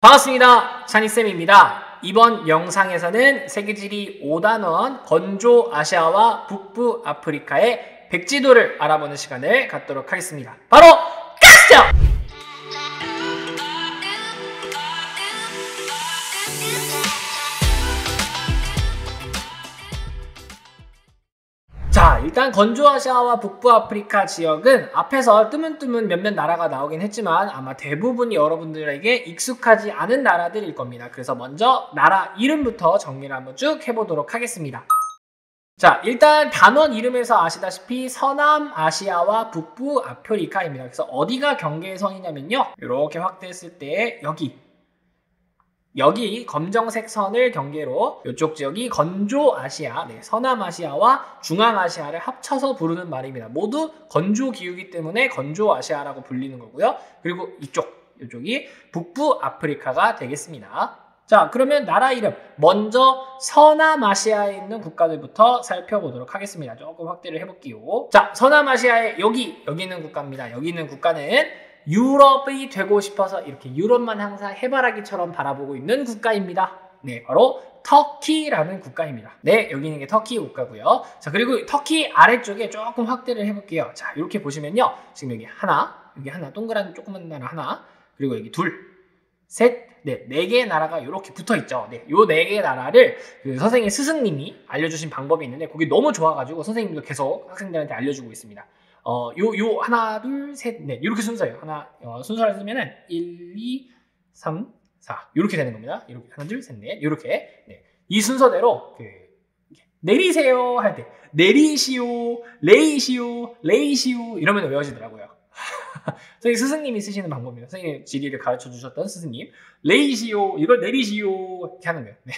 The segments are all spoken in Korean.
반갑습니다. 찬이쌤입니다. 이번 영상에서는 세계지리 5단원 건조 아시아와 북부 아프리카의 백지도를 알아보는 시간을 갖도록 하겠습니다. 바로 가시죠! 자, 일단 건조아시아와 북부아프리카 지역은 앞에서 뜨문뜨문 몇몇 나라가 나오긴 했지만 아마 대부분 여러분들에게 익숙하지 않은 나라들일 겁니다. 그래서 먼저 나라 이름부터 정리를 한번 쭉 해보도록 하겠습니다. 자, 일단 단원 이름에서 아시다시피 서남아시아와 북부아프리카입니다. 그래서 어디가 경계선이냐면요, 이렇게 확대했을 때 여기 검정색 선을 경계로 이쪽 지역이 건조아시아, 서남아시아와 중앙아시아를 합쳐서 부르는 말입니다. 모두 건조 기후이기 때문에 건조아시아라고 불리는 거고요. 그리고 이쪽이 북부아프리카가 되겠습니다. 자, 그러면 나라 이름 먼저 서남아시아에 있는 국가들부터 살펴보도록 하겠습니다. 조금 확대를 해볼게요. 자, 서남아시아에 여기 있는 국가입니다. 여기 있는 국가는 유럽이 되고 싶어서 이렇게 유럽만 항상 해바라기처럼 바라보고 있는 국가입니다. 네, 바로 터키라는 국가입니다. 네, 여기 있는 게 터키 국가고요. 자, 그리고 터키 아래쪽에 조금 확대를 해볼게요. 자, 이렇게 보시면요, 지금 여기 하나, 동그란 조그만 나라 하나, 그리고 여기 둘, 셋, 네 개의 나라가 이렇게 붙어 있죠. 네, 요 네 개의 나라를 그 선생님 스승님이 알려주신 방법이 있는데 그게 너무 좋아가지고 선생님도 계속 학생들한테 알려주고 있습니다. 하나, 둘, 셋, 넷. 이렇게 순서예요. 순서를 쓰면은 1, 2, 3, 4. 이렇게 되는 겁니다. 이렇게 하나, 둘, 셋, 넷. 이렇게. 네. 이 순서대로 내리세요 할 때 내리시오, 레이시오, 레이시오 이러면 외워지더라고요. 저희 스승님이 쓰시는 방법입니다. 선생님 지리를 가르쳐 주셨던 스승님. 레이시오, 이걸 내리시오 이렇게 하는 거예요. 네.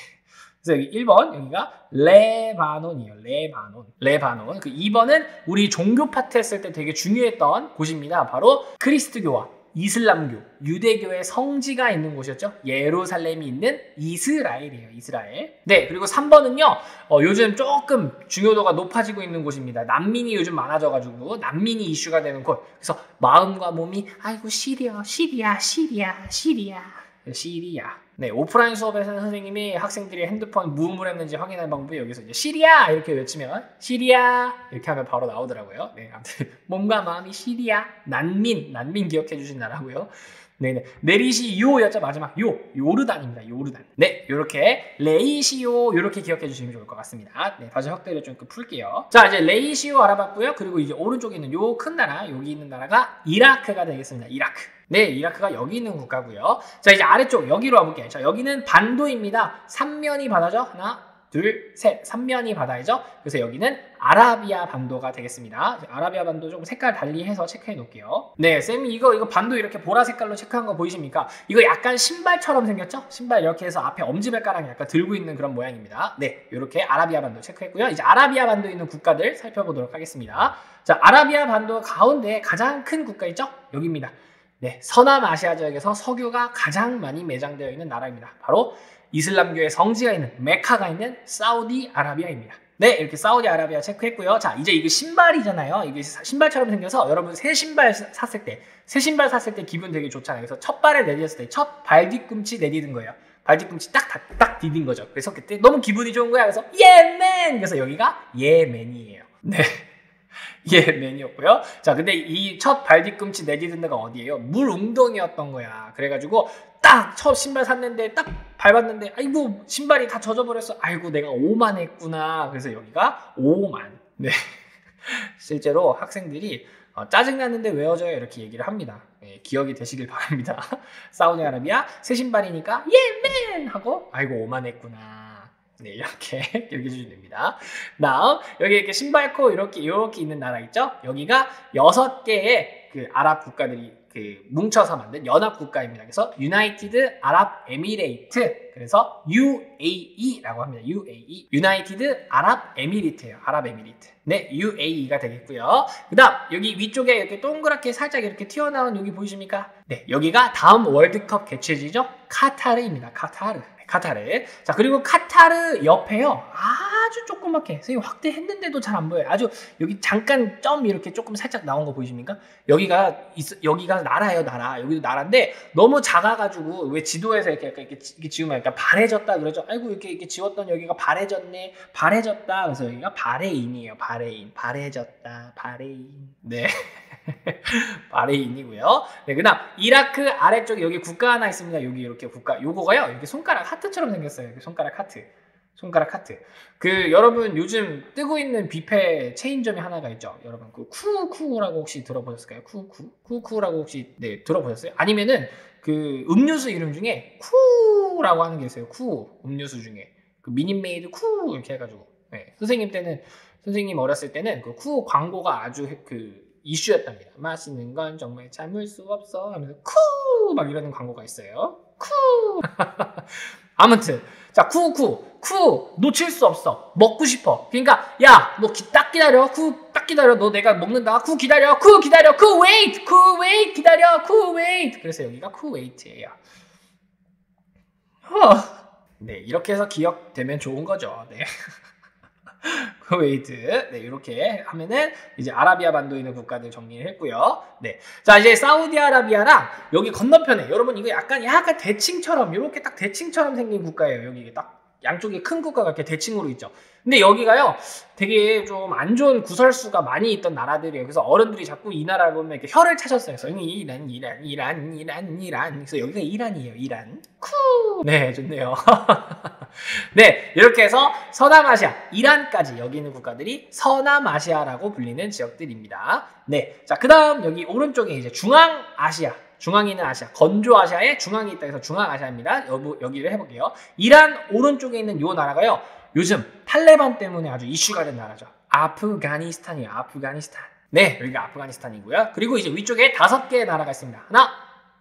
그래서 여기 1번, 여기가 레바논이에요. 레바논. 그 2번은 우리 종교 파트 했을 때 되게 중요했던 곳입니다. 바로 그리스도교와 이슬람교, 유대교의 성지가 있는 곳이었죠. 예루살렘이 있는 이스라엘이에요. 이스라엘. 네, 그리고 3번은요, 요즘 조금 중요도가 높아지고 있는 곳입니다. 난민이 요즘 많아져가지고 난민이 이슈가 되는 곳. 그래서 마음과 몸이 아이고 시리아. 네, 오프라인 수업에서는 선생님이 학생들이 핸드폰 무음을 했는지 확인할 방법이 여기서 이제 시리아 이렇게 외치면 시리아 이렇게 하면 바로 나오더라고요. 네, 아무튼 몸과 마음이 시리아, 난민 기억해 주신 나라고요. 네네, 내리시요였죠. 마지막 요르단입니다. 요르단. 네, 요렇게 레이시오 요렇게 기억해 주시면 좋을 것 같습니다. 네, 다시 확대를 좀 풀게요. 자, 이제 레이시오 알아봤고요. 그리고 이제 오른쪽에 있는 요 큰 나라, 여기 있는 나라가 이라크가 되겠습니다. 이라크. 네, 이라크가 여기 있는 국가고요. 자, 이제 아래쪽 여기로 와볼게요. 자, 여기는 반도입니다. 3면이 바다죠. 하나, 둘, 셋. 3면이 바다이죠. 그래서 여기는 아라비아 반도가 되겠습니다. 아라비아 반도 좀 색깔 달리해서 체크해 놓을게요. 네, 쌤이 이거 반도 이렇게 보라 색깔로 체크한 거 보이십니까? 이거 약간 신발처럼 생겼죠? 신발 이렇게 해서 앞에 엄지발가락 약간 들고 있는 그런 모양입니다. 네, 이렇게 아라비아 반도 체크했고요. 이제 아라비아 반도에 있는 국가들 살펴보도록 하겠습니다. 자, 아라비아 반도 가운데 가장 큰 국가 있죠? 여기입니다. 네, 서남아시아 지역에서 석유가 가장 많이 매장되어 있는 나라입니다. 바로 이슬람교의 성지가 있는 메카가 있는 사우디아라비아입니다. 네, 이렇게 사우디아라비아 체크했고요. 자, 이제 이게 신발이잖아요. 이게 신발처럼 생겨서 여러분 새 신발 샀을 때 기분 되게 좋잖아요. 그래서 첫 발을 내딛었을 때 첫 발 뒤꿈치 내딛은 거예요. 발 뒤꿈치 딱 디딘 거죠. 그래서 그때 너무 기분이 좋은 거야. 그래서 예멘! 그래서 여기가 예멘이에요. 네. 예멘이었고요. 자, 근데 이 첫 발 뒤꿈치 내딛은 데가 어디예요? 물 웅덩이였던 거야. 그래가지고 딱 첫 신발 샀는데 딱 밟았는데 아이고 신발이 다 젖어버렸어. 아이고 내가 오만했구나. 그래서 여기가 오만. 네. 실제로 학생들이 짜증나는데 외워져요 이렇게 얘기를 합니다. 네, 기억이 되시길 바랍니다. 사우디아라비아 새 신발이니까 예멘! 하고 아이고 오만했구나. 네, 이렇게 기억해 주시면 됩니다. 다음, 여기 이렇게 신발코 이렇게 있는 나라 있죠? 여기가 6개의 그 아랍 국가들이 뭉쳐서 만든 연합 국가입니다. 그래서 유나이티드 아랍 에미레이트, 그래서 UAE라고 합니다. UAE, 유나이티드 아랍 에미리트예요. 아랍 에미리트. 네, UAE가 되겠고요. 그다음 여기 위쪽에 이렇게 동그랗게 살짝 이렇게 튀어나온 여기 보이십니까? 네, 여기가 다음 월드컵 개최지죠? 카타르입니다. 카타르. 카타르. 자, 그리고 카타르 옆에요. 아주 조그맣게 선생님 확대했는데도 잘 안 보여요. 아주 여기 잠깐 점 이렇게 조금 살짝 나온 거 보이십니까? 여기가 나라예요, 나라. 여기도 나라인데 너무 작아가지고 왜 지도에서 이렇게 지우면 약간 바래졌다 그러죠. 아이고 이렇게 지웠던 여기가 바래졌네, 바래졌다. 그래서 여기가 바레인이에요. 바레인, 바래졌다, 바레인. 네. 바레인이고요. 네, 그다음 이라크 아래쪽에 여기 국가 하나 있습니다. 여기 이렇게 국가, 요거가요. 이렇게 손가락 하트처럼 생겼어요. 이렇게 손가락 하트. 손가락 하트. 여러분 요즘 뜨고 있는 뷔페 체인점이 하나가 있죠. 여러분 그 쿠쿠라고 혹시 들어보셨을까요? 쿠쿠라고 혹시 네 들어보셨어요? 아니면은 그 음료수 이름 중에 쿠라고 하는 게 있어요. 쿠 음료수 중에 그 미니메이드 쿠 이렇게 해가지고 네, 선생님 어렸을 때는 그 쿠 광고가 아주 이슈였답니다. 마시는 건 정말 참을 수 없어 하면서 쿠 막 이러는 광고가 있어요. 쿠 아무튼 자 쿠 놓칠 수 없어. 먹고 싶어. 그러니까 야 너 딱 기다려. 딱 기다려. 너 내가 먹는다. 쿠 기다려. 쿠 웨이트 기다려. 쿠 웨이트. 그래서 여기가 쿠 웨이트예요. 네, 이렇게 해서 기억되면 좋은 거죠. 네. 쿠웨이트. 네, 이렇게 하면은 이제 아라비아 반도에 있는 국가들 정리를 했고요. 네. 자, 이제 사우디아라비아랑 여기 건너편에 여러분 이거 약간 대칭처럼 이렇게 딱 대칭처럼 생긴 국가예요. 여기 딱 양쪽에 큰 국가가 이렇게 대칭으로 있죠. 근데 여기가요 되게 좀 안 좋은 구설수가 많이 있던 나라들이에요. 그래서 어른들이 자꾸 이 나라를 보면 이렇게 혀를 차셨어요. 그래서 이란. 그래서 여기가 이란이에요. 이란. 쿠. 네, 좋네요. 네, 이렇게 해서 서남아시아, 이란까지 여기 있는 국가들이 서남아시아라고 불리는 지역들입니다. 네, 자, 그 다음 여기 오른쪽에 이제 중앙아시아, 중앙에 있는 아시아, 건조아시아에 중앙이 있다 해서 중앙아시아입니다. 여기를 해볼게요. 이란 오른쪽에 있는 요 나라가요, 요즘 탈레반 때문에 아주 이슈가 된 나라죠. 아프가니스탄이에요. 아프가니스탄. 네, 여기가 아프가니스탄이고요. 그리고 이제 위쪽에 5개의 나라가 있습니다. 하나,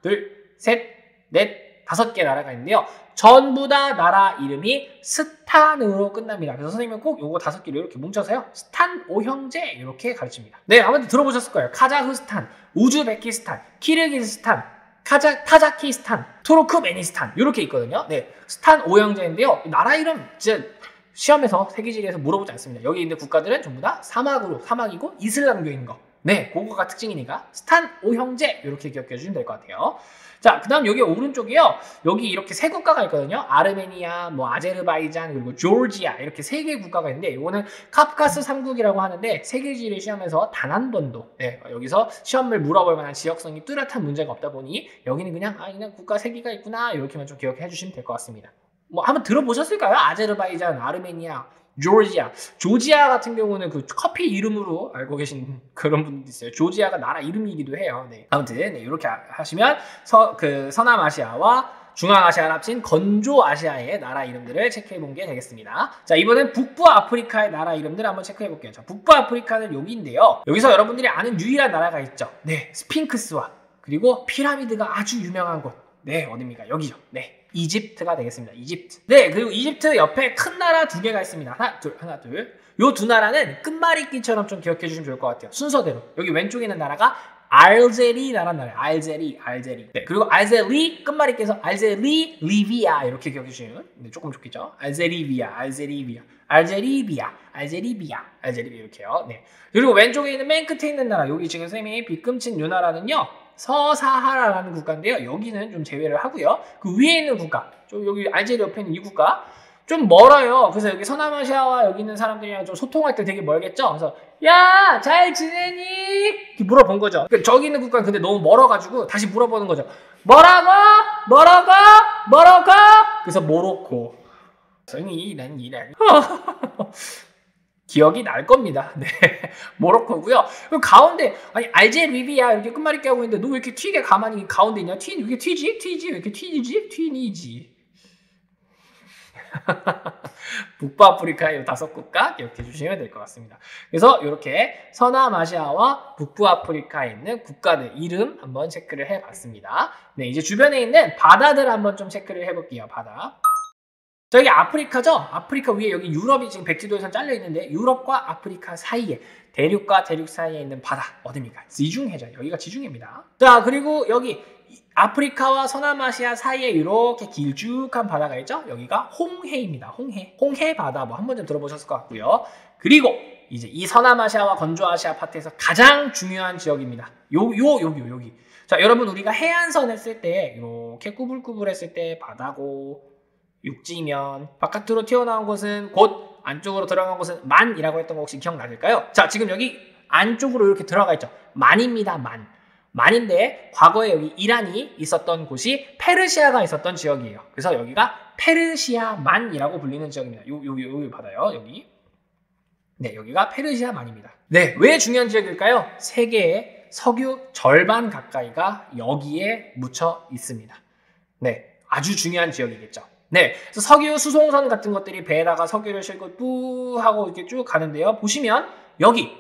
둘, 셋, 넷, 5개의 나라가 있는데요. 전부 다 나라 이름이 스탄으로 끝납니다. 그래서 선생님은 꼭 요거 5개를 이렇게 뭉쳐서요. 스탄 5형제 이렇게 가르칩니다. 네, 아무튼 들어보셨을 거예요. 카자흐스탄, 우즈베키스탄, 키르기스탄, 타자키스탄, 투르크메니스탄 이렇게 있거든요. 네, 스탄 5형제인데요. 나라 이름 진짜 시험에서 세계지리에서 물어보지 않습니다. 여기 있는 국가들은 전부 다 사막이고 이슬람교인 거. 네, 그거가 특징이니까 스탄 5형제 이렇게 기억해 주시면 될 것 같아요. 자, 그 다음 여기 오른쪽이요. 여기 이렇게 3국가가 있거든요. 아르메니아, 아제르바이잔, 그리고 조르지아 이렇게 3개의 국가가 있는데 이거는 카프카스 3국이라고 하는데 세계지리 시험에서 단 한 번도 여기서 시험을 물어볼 만한 지역성이 뚜렷한 문제가 없다 보니 여기는 그냥 국가 3개가 있구나 이렇게만 좀 기억해 주시면 될 것 같습니다. 한번 들어보셨을까요? 아제르바이잔, 아르메니아, 조지아 같은 경우는 그 커피 이름으로 알고 계신 그런 분도 있어요. 조지아가 나라 이름이기도 해요. 네. 아무튼 네, 이렇게 하시면 서남아시아와 중앙아시아를 합친 건조아시아의 나라 이름들을 체크해 본 게 되겠습니다. 자, 이번엔 북부아프리카의 나라 이름들 한번 체크해 볼게요. 자, 북부아프리카는 여기인데요. 여기서 여러분들이 아는 유일한 나라가 있죠. 네, 스핑크스와 그리고 피라미드가 아주 유명한 곳. 네, 어딥니까? 여기죠. 네. 이집트가 되겠습니다. 이집트. 네, 그리고 이집트 옆에 큰 나라 2개가 있습니다. 하나, 둘. 요 2 나라는 끝말잇기처럼 좀 기억해 주시면 좋을 것 같아요. 순서대로. 여기 왼쪽에 있는 나라가 알제리라는 나라예요. 알제리. 네, 그리고 알제리 끝말잇기에서 알제리, 리비아 이렇게 기억해 주시면 조금 좋겠죠. 알제리비아 이렇게요. 네. 그리고 왼쪽에 있는 맨 끝에 있는 나라, 여기 지금 쌤이 빗금친 요 나라는요. 서사하라라는 국가인데요. 여기는 좀 제외를 하고요. 그 위에 있는 국가, 좀 여기 알제리 옆에 있는 이 국가 좀 멀어요. 그래서 여기 서남아시아와 여기 있는 사람들이랑 좀 소통할 때 되게 멀겠죠. 그래서 야, 잘 지내니? 이렇게 물어본 거죠. 저기 있는 국가는 근데 너무 멀어가지고 다시 물어보는 거죠. 뭐라고? 그래서 모로코. 이란. 기억이 날 겁니다. 네, 모로코고요. 가운데 알제리비아 이렇게 끝말잇기 하고 있는데 너 왜 이렇게 튀게 가만히 가운데 있냐? 왜 이렇게 튀지? 왜 이렇게 튀니지? 북부아프리카의 5국가 기억해 주시면 될 것 같습니다. 그래서 이렇게 서남아시아와 북부아프리카에 있는 국가들 이름 한번 체크를 해봤습니다. 네, 이제 주변에 있는 바다들 한번 좀 체크를 해볼게요. 바다. 저기 아프리카죠? 아프리카 위에 여기 유럽이 지금 백지도에선 잘려 있는데 유럽과 아프리카 사이에 대륙과 대륙 사이에 있는 바다 어딥니까? 지중해죠. 여기가 지중해입니다. 자, 그리고 여기 아프리카와 서남아시아 사이에 이렇게 길쭉한 바다가 있죠? 여기가 홍해입니다. 홍해 바다 뭐 한 번쯤 들어보셨을 것 같고요. 그리고 이제 이 서남아시아와 건조아시아 파트에서 가장 중요한 지역입니다. 여기. 자, 여러분 우리가 해안선 했을 때 이렇게 꾸불꾸불 했을 때 바다고 육지면 바깥으로 튀어나온 곳은 곧 안쪽으로 들어간 곳은 만이라고 했던 거 혹시 기억나실까요? 자, 지금 여기 안쪽으로 이렇게 들어가 있죠. 만입니다. 만인데 과거에 여기 이란이 있었던 곳이 페르시아가 있었던 지역이에요. 그래서 여기가 페르시아만이라고 불리는 지역입니다. 여기 바다요. 여기. 네, 여기가 페르시아만입니다. 네, 왜 중요한 지역일까요? 세계의 석유 절반 가까이가 여기에 묻혀 있습니다. 네, 아주 중요한 지역이겠죠. 네, 그래서 석유 수송선 같은 것들이 배에다가 석유를 싣고 뿌 하고 이렇게 쭉 가는데요. 보시면 여기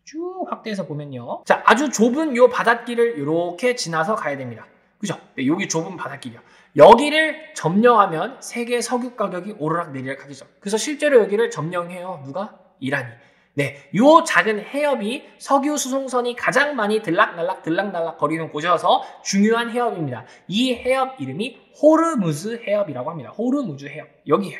쭉 확대해서 보면요. 자, 아주 좁은 요 바닷길을 이렇게 지나서 가야 됩니다. 그죠? 네, 여기 좁은 바닷길이요. 여기를 점령하면 세계 석유 가격이 오르락 내리락 하겠죠. 그래서 실제로 여기를 점령해요. 누가? 이란이. 네, 요 작은 해협이 석유 수송선이 가장 많이 들락날락 거리는 곳이어서 중요한 해협입니다. 이 해협 이름이 호르무즈 해협이라고 합니다. 호르무즈 해협. 여기에요.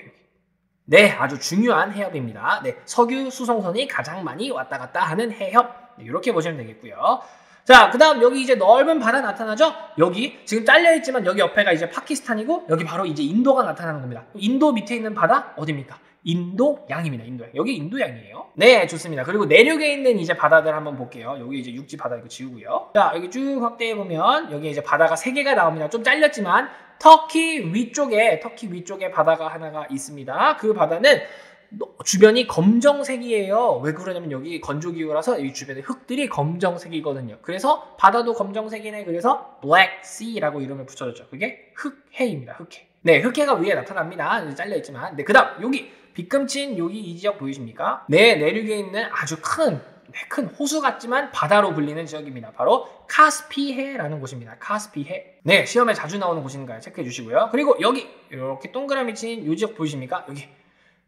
네, 아주 중요한 해협입니다. 네, 석유 수송선이 가장 많이 왔다 갔다 하는 해협. 네, 이렇게 보시면 되겠고요. 자, 그 다음 여기 이제 넓은 바다 나타나죠? 여기 지금 잘려있지만 여기 옆에가 이제 파키스탄이고 여기 바로 이제 인도가 나타나는 겁니다. 인도 밑에 있는 바다 어디입니까? 인도양입니다. 인도양. 여기 인도양이에요. 네, 좋습니다. 그리고 내륙에 있는 이제 바다들 한번 볼게요. 여기 이제 육지 바다 이거 지우고요. 자, 여기 쭉 확대해 보면 여기 이제 바다가 3개가 나옵니다. 좀 잘렸지만 터키 위쪽에 바다가 하나가 있습니다. 그 바다는 주변이 검정색이에요. 왜 그러냐면 여기 건조기후라서 이 주변에 흙들이 검정색이거든요. 그래서 바다도 검정색이네. 그래서 Black Sea라고 이름을 붙여줬죠. 그게 흑해입니다. 흑해. 네, 흑해가 위에 나타납니다. 잘려있지만. 네, 그 다음 여기 빗금친 여기 이 지역 보이십니까? 네, 내륙에 있는 아주 큰 호수 같지만 바다로 불리는 지역입니다. 바로 카스피해라는 곳입니다. 카스피해. 네, 시험에 자주 나오는 곳인가요? 체크해 주시고요. 그리고 여기 이렇게 동그라미 친 이 지역 보이십니까? 여기.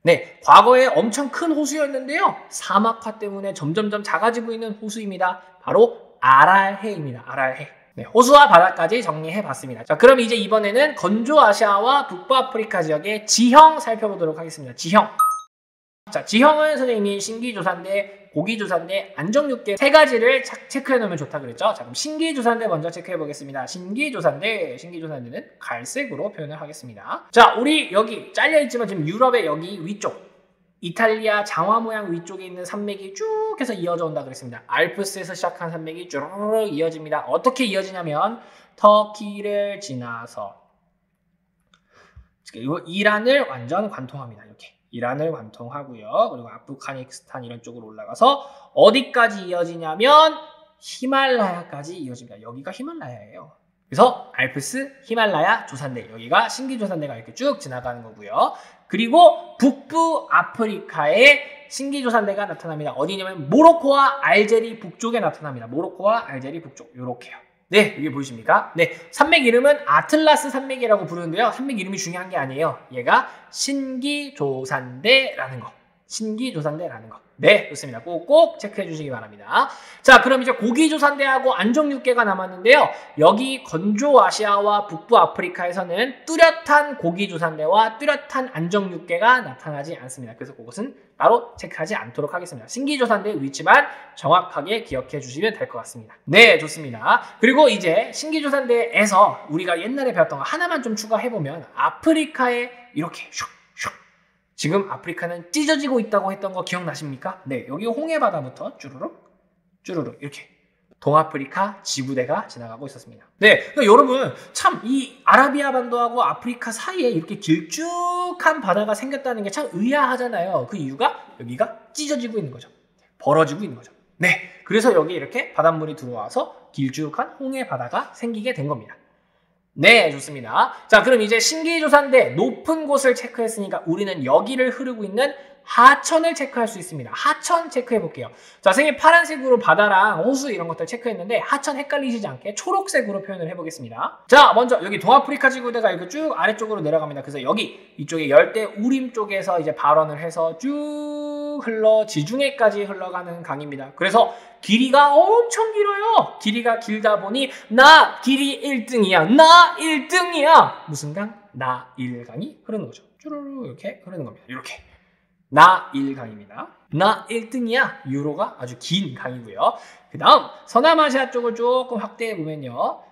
네, 과거에 엄청 큰 호수였는데요. 사막화 때문에 점점점 작아지고 있는 호수입니다. 바로 아랄해입니다. 아랄해. 네, 호수와 바다까지 정리해 봤습니다. 자, 그럼 이제 이번에는 건조아시아와 북부아프리카 지역의 지형 살펴보도록 하겠습니다. 지형. 자, 지형은 선생님이 신기조산대, 고기조산대, 안정육계 3가지를 체크해 놓으면 좋다 그랬죠? 자, 그럼 신기조산대 먼저 체크해 보겠습니다. 신기조산대는 갈색으로 표현을 하겠습니다. 자, 우리 여기 잘려있지만 지금 유럽의 여기 위쪽, 이탈리아 장화 모양 위쪽에 있는 산맥이 쭉 해서 이어져 온다 그랬습니다. 알프스에서 시작한 산맥이 쭉 이어집니다. 어떻게 이어지냐면 터키를 지나서 이란을 완전 관통합니다. 이렇게. 이란을 관통하고요. 그리고 아프가니스탄 이런 쪽으로 올라가서 어디까지 이어지냐면 히말라야까지 이어집니다. 여기가 히말라야예요. 그래서 알프스, 히말라야, 조산대. 여기가 신기조산대가 이렇게 쭉 지나가는 거고요. 그리고 북부 아프리카에 신기조산대가 나타납니다. 어디냐면 모로코와 알제리 북쪽에 나타납니다. 모로코와 알제리 북쪽. 요렇게요. 네, 여기 보이십니까? 네, 산맥 이름은 아틀라스 산맥이라고 부르는데요. 산맥 이름이 중요한 게 아니에요. 얘가 신기조산대라는 거. 신기조산대라는 거. 네, 좋습니다. 꼭 체크해 주시기 바랍니다. 자, 그럼 이제 고기조산대하고 안정육계가 남았는데요. 여기 건조아시아와 북부아프리카에서는 뚜렷한 고기조산대와 뚜렷한 안정육계가 나타나지 않습니다. 그래서 그것은 따로 체크하지 않도록 하겠습니다. 신기조산대의 위치만 정확하게 기억해 주시면 될 것 같습니다. 네, 좋습니다. 그리고 이제 신기조산대에서 우리가 옛날에 배웠던 거 하나만 좀 추가해보면 아프리카에 이렇게 슉 지금 아프리카는 찢어지고 있다고 했던 거 기억나십니까? 네, 여기 홍해바다부터 쭈루룩 이렇게 동아프리카 지구대가 지나가고 있었습니다. 네, 그러니까 여러분 참 이 아라비아 반도하고 아프리카 사이에 이렇게 길쭉한 바다가 생겼다는 게 참 의아하잖아요. 그 이유가 여기가 찢어지고 있는 거죠. 벌어지고 있는 거죠. 네, 그래서 여기 이렇게 바닷물이 들어와서 길쭉한 홍해바다가 생기게 된 겁니다. 네, 좋습니다. 자, 그럼 이제 신기조산대 높은 곳을 체크했으니까 우리는 여기를 흐르고 있는 하천을 체크할 수 있습니다. 하천 체크해 볼게요. 자, 선생님 파란색으로 바다랑 호수 이런 것들 체크했는데 하천 헷갈리시지 않게 초록색으로 표현을 해보겠습니다. 자, 먼저 여기 동아프리카 지구대가 이렇게 쭉 아래쪽으로 내려갑니다. 그래서 여기 이쪽에 열대 우림 쪽에서 이제 발원을 해서 쭉 쭉 흘러 지중해까지 흘러가는 강입니다. 그래서 길이가 엄청 길어요. 길이가 길다 보니 나 길이 1등이야. 나 1등이야. 무슨 강? 나일강이 흐르는 거죠. 쭈루루 이렇게 흐르는 겁니다. 이렇게. 나일강입니다. 나 1등이야. 유로가 아주 긴 강이고요. 그 다음 서남아시아 쪽을 조금 확대해 보면요.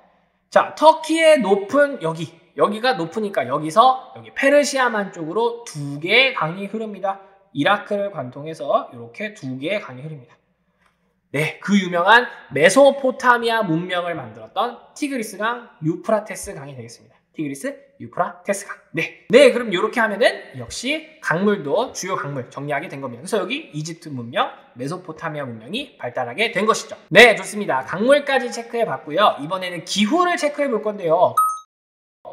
자, 터키의 높은 여기가 높으니까 여기서 여기 페르시아만 쪽으로 두 개의 강이 흐릅니다. 이라크를 관통해서 이렇게 두 개의 강이 흐릅니다. 네, 그 유명한 메소포타미아 문명을 만들었던 티그리스강, 유프라테스 강이 되겠습니다. 티그리스, 유프라테스 강. 네, 그럼 이렇게 하면은 역시 강물도 주요 강물 정리하게 된 겁니다. 그래서 여기 이집트 문명, 메소포타미아 문명이 발달하게 된 것이죠. 네, 좋습니다. 강물까지 체크해 봤고요. 이번에는 기후를 체크해 볼 건데요.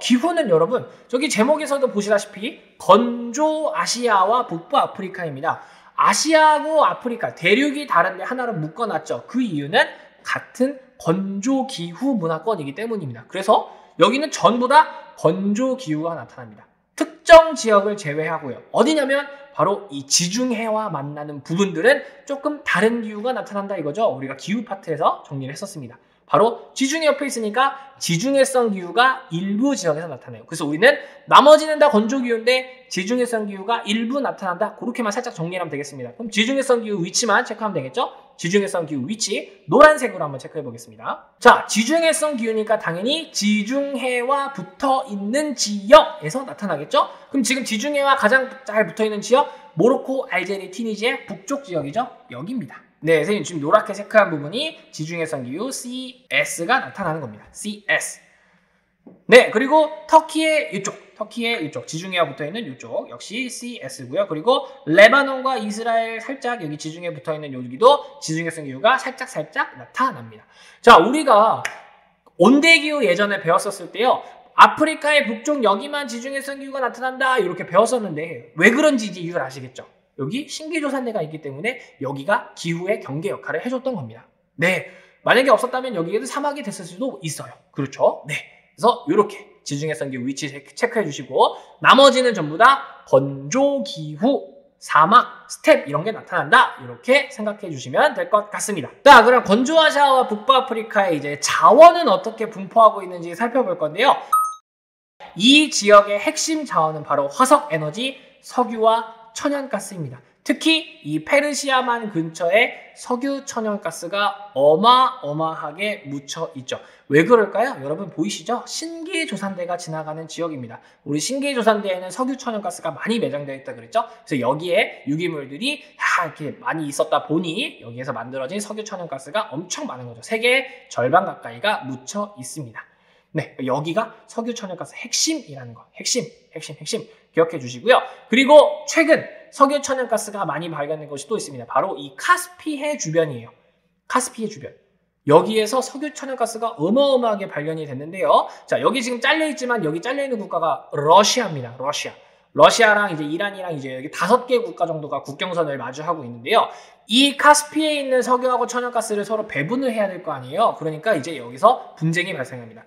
기후는 여러분 저기 제목에서도 보시다시피 건조 아시아와 북부 아프리카입니다. 아시아하고 아프리카 대륙이 다른데 하나로 묶어놨죠. 그 이유는 같은 건조 기후 문화권이기 때문입니다. 그래서 여기는 전부 다 건조 기후가 나타납니다. 특정 지역을 제외하고요. 어디냐면 바로 이 지중해와 만나는 부분들은 조금 다른 기후가 나타난다 이거죠. 우리가 기후 파트에서 정리를 했었습니다. 바로 지중해 옆에 있으니까 지중해성 기후가 일부 지역에서 나타나요. 그래서 우리는 나머지는 다 건조 기후인데 지중해성 기후가 일부 나타난다. 그렇게만 살짝 정리하면 되겠습니다. 그럼 지중해성 기후 위치만 체크하면 되겠죠? 지중해성 기후 위치 노란색으로 한번 체크해 보겠습니다. 자, 지중해성 기후니까 당연히 지중해와 붙어 있는 지역에서 나타나겠죠? 그럼 지금 지중해와 가장 잘 붙어 있는 지역 모로코, 알제리, 튀니지의 북쪽 지역이죠? 여기입니다. 네, 선생님 지금 노랗게 체크한 부분이 지중해성 기후 CS가 나타나는 겁니다. CS. 네, 그리고 터키의 이쪽, 지중해와 붙어있는 이쪽 역시 CS고요. 그리고 레바논과 이스라엘 살짝 여기 지중해 붙어있는 여기도 지중해성 기후가 살짝 나타납니다. 자, 우리가 온대기후 예전에 배웠었을 때요. 아프리카의 북쪽 여기만 지중해성 기후가 나타난다 이렇게 배웠었는데 왜 그런지 이제 이유를 아시겠죠? 여기 신기조산대가 있기 때문에 여기가 기후의 경계 역할을 해줬던 겁니다. 네, 만약에 없었다면 여기에도 사막이 됐을 수도 있어요. 그렇죠? 네, 그래서 이렇게 지중해성 기후 위치 체크해 주시고 나머지는 전부 다 건조기후, 사막, 스텝 이런 게 나타난다 이렇게 생각해 주시면 될 것 같습니다. 자, 그럼 건조아시아와 북부아프리카의 이제 자원은 어떻게 분포하고 있는지 살펴볼 건데요. 이 지역의 핵심 자원은 바로 화석 에너지, 석유와 천연가스입니다. 특히 이 페르시아만 근처에 석유 천연가스가 어마어마하게 묻혀 있죠. 왜 그럴까요? 여러분 보이시죠? 신기조산대가 지나가는 지역입니다. 우리 신기조산대에는 석유 천연가스가 많이 매장되어 있다 그랬죠? 그래서 여기에 유기물들이 다 이렇게 많이 있었다 보니 여기에서 만들어진 석유 천연가스가 엄청 많은 거죠. 세계의 절반 가까이가 묻혀 있습니다. 네, 여기가 석유 천연가스 핵심이라는 거. 핵심 기억해 주시고요. 그리고 최근 석유 천연가스가 많이 발견된 것이 또 있습니다. 바로 이 카스피해 주변이에요. 카스피해 주변. 여기에서 석유 천연가스가 어마어마하게 발견이 됐는데요. 자, 여기 지금 잘려있지만 여기 잘려있는 국가가 러시아입니다. 러시아랑 이제 이란이랑 이제 여기 5개 국가 정도가 국경선을 마주하고 있는데요. 이 카스피에 있는 석유하고 천연가스를 서로 배분을 해야 될 거 아니에요. 그러니까 이제 여기서 분쟁이 발생합니다.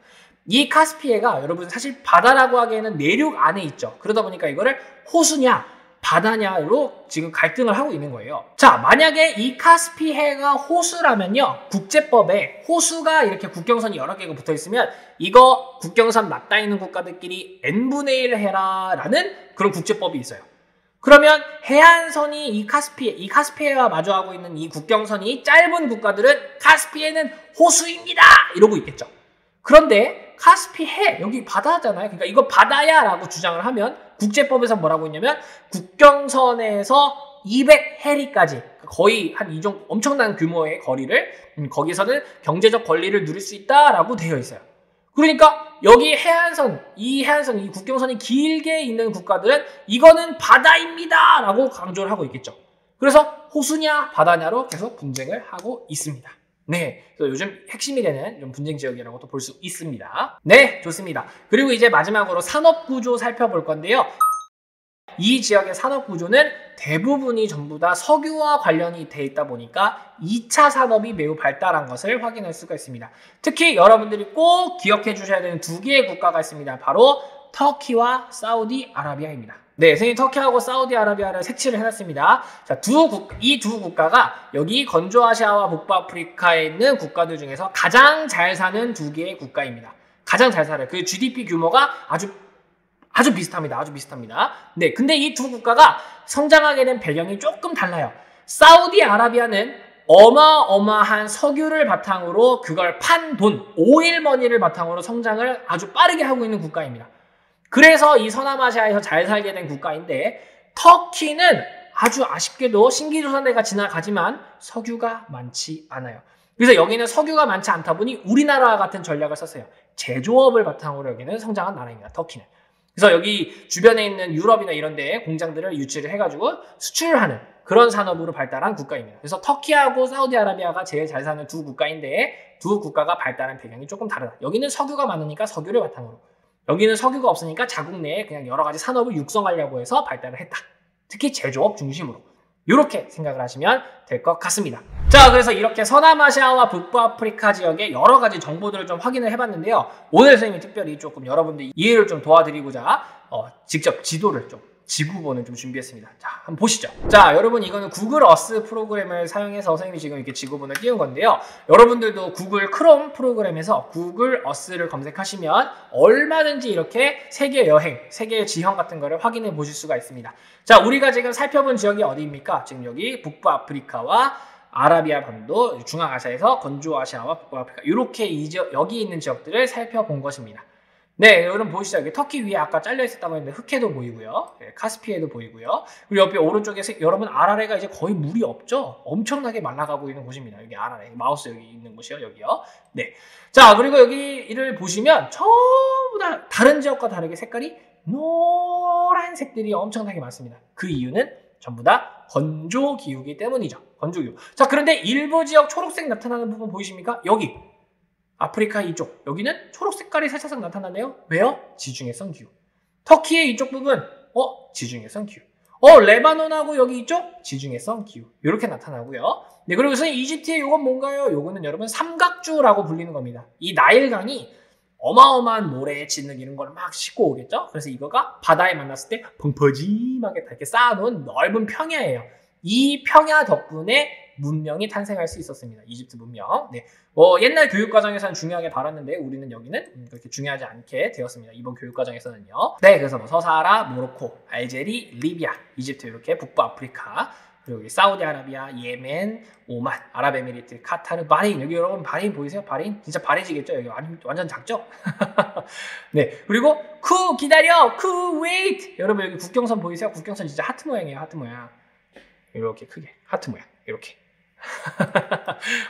이 카스피해가 여러분 사실 바다라고 하기에는 내륙 안에 있죠. 그러다 보니까 이거를 호수냐 바다냐로 지금 갈등을 하고 있는 거예요. 자, 만약에 이 카스피해가 호수라면요. 국제법에 호수가 이렇게 국경선이 여러 개가 붙어 있으면 이거 국경선 맞닿아 있는 국가들끼리 n분의 1 해라 라는 그런 국제법이 있어요. 그러면 해안선이 이 카스피해와 마주하고 있는 이 국경선이 짧은 국가들은 카스피해는 호수입니다 이러고 있겠죠. 그런데 카스피해 여기 바다잖아요. 그러니까 이거 바다야 라고 주장을 하면 국제법에서 뭐라고 했냐면 국경선에서 200해리까지 거의 한 이 정도 엄청난 규모의 거리를 거기서는 경제적 권리를 누릴 수 있다라고 되어 있어요. 그러니까 여기 이 국경선이 길게 있는 국가들은 이거는 바다입니다 라고 강조를 하고 있겠죠. 그래서 호수냐 바다냐로 계속 분쟁을 하고 있습니다. 네, 그래서 요즘 핵심이 되는 좀 분쟁 지역이라고도 볼 수 있습니다. 네, 좋습니다. 그리고 이제 마지막으로 산업구조 살펴볼 건데요. 이 지역의 산업구조는 대부분이 전부 다 석유와 관련이 돼 있다 보니까 2차 산업이 매우 발달한 것을 확인할 수가 있습니다. 특히 여러분들이 꼭 기억해 주셔야 되는 두 개의 국가가 있습니다. 바로 터키와 사우디아라비아입니다. 네, 선생님 터키하고 사우디아라비아를 색칠을 해놨습니다. 자, 이 두 국가가 여기 건조아시아와 북부아프리카에 있는 국가들 중에서 가장 잘 사는 두 개의 국가입니다. 가장 잘 살아요. 그 GDP 규모가 아주 비슷합니다. 아주 비슷합니다. 네, 근데 이 두 국가가 성장하게 된 배경이 조금 달라요. 사우디아라비아는 어마어마한 석유를 바탕으로 그걸 판 돈, 오일머니를 바탕으로 성장을 아주 빠르게 하고 있는 국가입니다. 그래서 이 서남아시아에서 잘 살게 된 국가인데 터키는 아주 아쉽게도 신기조선대가 지나가지만 석유가 많지 않아요. 그래서 여기는 석유가 많지 않다 보니 우리나라와 같은 전략을 썼어요. 제조업을 바탕으로 여기는 성장한 나라입니다. 터키는. 그래서 여기 주변에 있는 유럽이나 이런 데에 공장들을 유치를 해가지고 수출을 하는 그런 산업으로 발달한 국가입니다. 그래서 터키하고 사우디아라비아가 제일 잘 사는 두 국가인데 두 국가가 발달한 배경이 조금 다르다. 여기는 석유가 많으니까 석유를 바탕으로, 여기는 석유가 없으니까 자국 내에 그냥 여러 가지 산업을 육성하려고 해서 발달을 했다. 특히 제조업 중심으로. 이렇게 생각을 하시면 될 것 같습니다. 자, 그래서 이렇게 서남아시아와 북부아프리카 지역의 여러 가지 정보들을 좀 확인을 해봤는데요. 오늘 선생님이 특별히 조금 여러분들 이해를 좀 도와드리고자 직접 지도를 좀 지구본을 좀 준비했습니다. 자, 한번 보시죠. 자, 여러분 이거는 구글 어스 프로그램을 사용해서 선생님이 지금 이렇게 지구본을 띄운 건데요. 여러분들도 구글 크롬 프로그램에서 구글 어스를 검색하시면 얼마든지 이렇게 세계 여행, 세계 지형 같은 거를 확인해 보실 수가 있습니다. 자, 우리가 지금 살펴본 지역이 어디입니까? 지금 여기 북부아프리카와 아라비아 반도, 중앙아시아에서 건조아시아와 북부아프리카 이렇게 여기 있는 지역들을 살펴본 것입니다. 네, 여러분 보시죠. 여기 터키 위에 아까 잘려 있었다고 했는데 흑해도 보이고요. 네, 카스피해도 보이고요. 그리고 옆에 오른쪽에 여러분 아라레가 이제 거의 물이 없죠? 엄청나게 말라가고 있는 곳입니다. 여기 아라레. 마우스 여기 있는 곳이요. 여기요. 네. 자, 그리고 여기를 보시면 전부 다 다른 지역과 다르게 색깔이 노란색들이 엄청나게 많습니다. 그 이유는 전부 다 건조 기후이기 때문이죠. 건조 기후. 자, 그런데 일부 지역 초록색 나타나는 부분 보이십니까? 여기. 아프리카 이쪽, 여기는 초록 색깔이 살짝 나타나네요. 왜요? 지중해성 기후. 터키의 이쪽 부분, 지중해성 기후. 레바논하고 여기 이쪽, 지중해성 기후. 이렇게 나타나고요. 네, 그리고 선생님 이집트의 요건 뭔가요? 요거는 여러분 삼각주라고 불리는 겁니다. 이 나일강이 어마어마한 모래, 진흙 이런 걸 막 싣고 오겠죠? 그래서 이거가 바다에 만났을 때 펑퍼짐하게 이렇게 쌓아놓은 넓은 평야예요. 이 평야 덕분에 문명이 탄생할 수 있었습니다. 이집트 문명. 네. 옛날 교육과정에서는 중요하게 다뤘는데 우리는 여기는 그렇게 중요하지 않게 되었습니다. 이번 교육과정에서는요. 네, 그래서 서사하라, 모로코, 알제리, 리비아, 이집트 이렇게 북부아프리카, 그리고 여기 사우디아라비아, 예멘, 오만, 아랍에미리트, 카타르, 바레인. 여기 여러분 바레인 보이세요? 바레인? 진짜 바레지겠죠? 여기 완전 작죠? 네. 그리고 기다려! 웨이트! 여러분 여기 국경선 보이세요? 국경선 진짜 하트 모양이에요. 하트 모양. 이렇게 크게 하트 모양. 이렇게.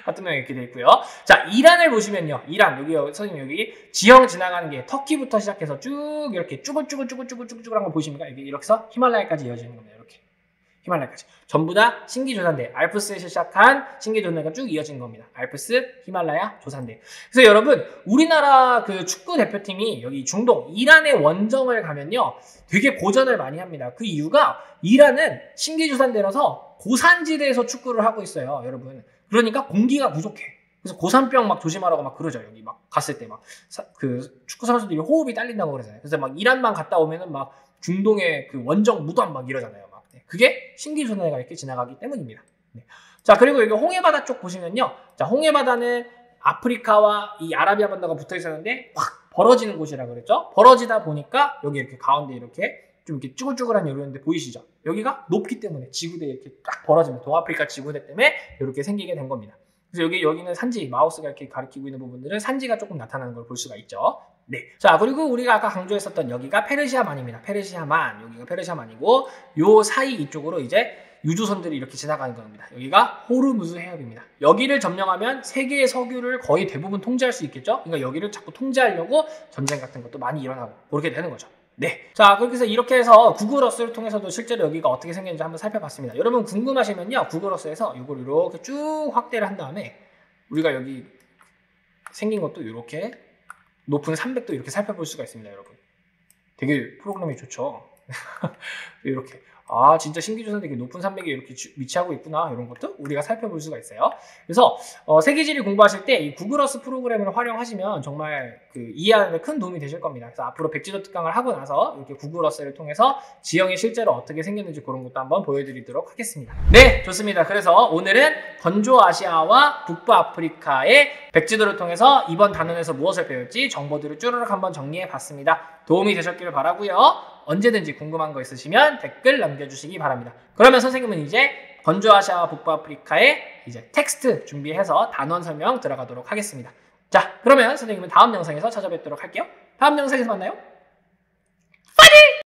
하트 모양 이렇게 되어 있고요. 자, 이란을 보시면요. 이란, 여기 선생님 여기 지형 지나가는 게 터키부터 시작해서 쭉 이렇게 쭈글쭈글한 거 보이십니까? 이렇게 해서 히말라야까지 이어지는 겁니다. 이렇게. 히말라야까지. 전부 다 신기조산대. 알프스에서 시작한 신기조산대가 쭉 이어진 겁니다. 알프스, 히말라야, 조산대. 그래서 여러분, 우리나라 그 축구 대표팀이 여기 중동, 이란의 원정을 가면요. 되게 고전을 많이 합니다. 그 이유가 이란은 신기조산대라서 고산지대에서 축구를 하고 있어요. 여러분. 그러니까 공기가 부족해. 그래서 고산병 막 조심하라고 막 그러죠. 여기 막 갔을 때 막 그 축구 선수들이 호흡이 딸린다고 그러잖아요. 그래서 막 이란만 갔다 오면은 막 중동의 그 원정 무덤 막 이러잖아요. 막. 네. 그게 신기조산대가 이렇게 지나가기 때문입니다. 네. 자, 그리고 여기 홍해바다 쪽 보시면요. 자, 홍해바다는 아프리카와 이 아라비아 반도가 붙어 있었는데 확 벌어지는 곳이라 그랬죠. 벌어지다 보니까 여기 이렇게 가운데 이렇게 좀 이렇게 쭈글쭈글한 요런데 보이시죠? 여기가 높기 때문에 지구대 이렇게 딱 벌어지면 동아프리카 지구대 때문에 이렇게 생기게 된 겁니다. 그래서 여기는 산지, 마우스가 이렇게 가리키고 있는 부분들은 산지가 조금 나타나는 걸 볼 수가 있죠. 네. 자, 그리고 우리가 아까 강조했었던 여기가 페르시아만입니다. 페르시아만. 여기가 페르시아만이고 요 사이 이쪽으로 이제 유조선들이 이렇게 지나가는 겁니다. 여기가 호르무즈 해협입니다. 여기를 점령하면 세계의 석유를 거의 대부분 통제할 수 있겠죠? 그러니까 여기를 자꾸 통제하려고 전쟁 같은 것도 많이 일어나고 그렇게 되는 거죠. 네. 자, 그렇게 해서 이렇게 해서 구글 어스를 통해서도 실제로 여기가 어떻게 생겼는지 한번 살펴봤습니다. 여러분 궁금하시면요. 구글 어스에서 이걸 이렇게 쭉 확대를 한 다음에 우리가 여기 생긴 것도 이렇게 높은 300도 이렇게 살펴볼 수가 있습니다, 여러분. 되게 프로그램이 좋죠. 이렇게. 진짜 신기조선이 되게 높은 산맥에 이렇게 위치하고 있구나. 이런 것도 우리가 살펴볼 수가 있어요. 그래서 세계지리 공부하실 때 이 구글어스 프로그램을 활용하시면 정말 그 이해하는 데 큰 도움이 되실 겁니다. 그래서 앞으로 백지도 특강을 하고 나서 이렇게 구글어스를 통해서 지형이 실제로 어떻게 생겼는지 그런 것도 한번 보여드리도록 하겠습니다. 네, 좋습니다. 그래서 오늘은 건조아시아와 북부아프리카의 백지도를 통해서 이번 단원에서 무엇을 배울지 정보들을 쭈르륵 한번 정리해봤습니다. 도움이 되셨기를 바라고요. 언제든지 궁금한 거 있으시면 댓글 남겨주시기 바랍니다. 그러면 선생님은 이제 건조아시아와 북부아프리카의 이제 텍스트 준비해서 단원 설명 들어가도록 하겠습니다. 자, 그러면 선생님은 다음 영상에서 찾아뵙도록 할게요. 다음 영상에서 만나요.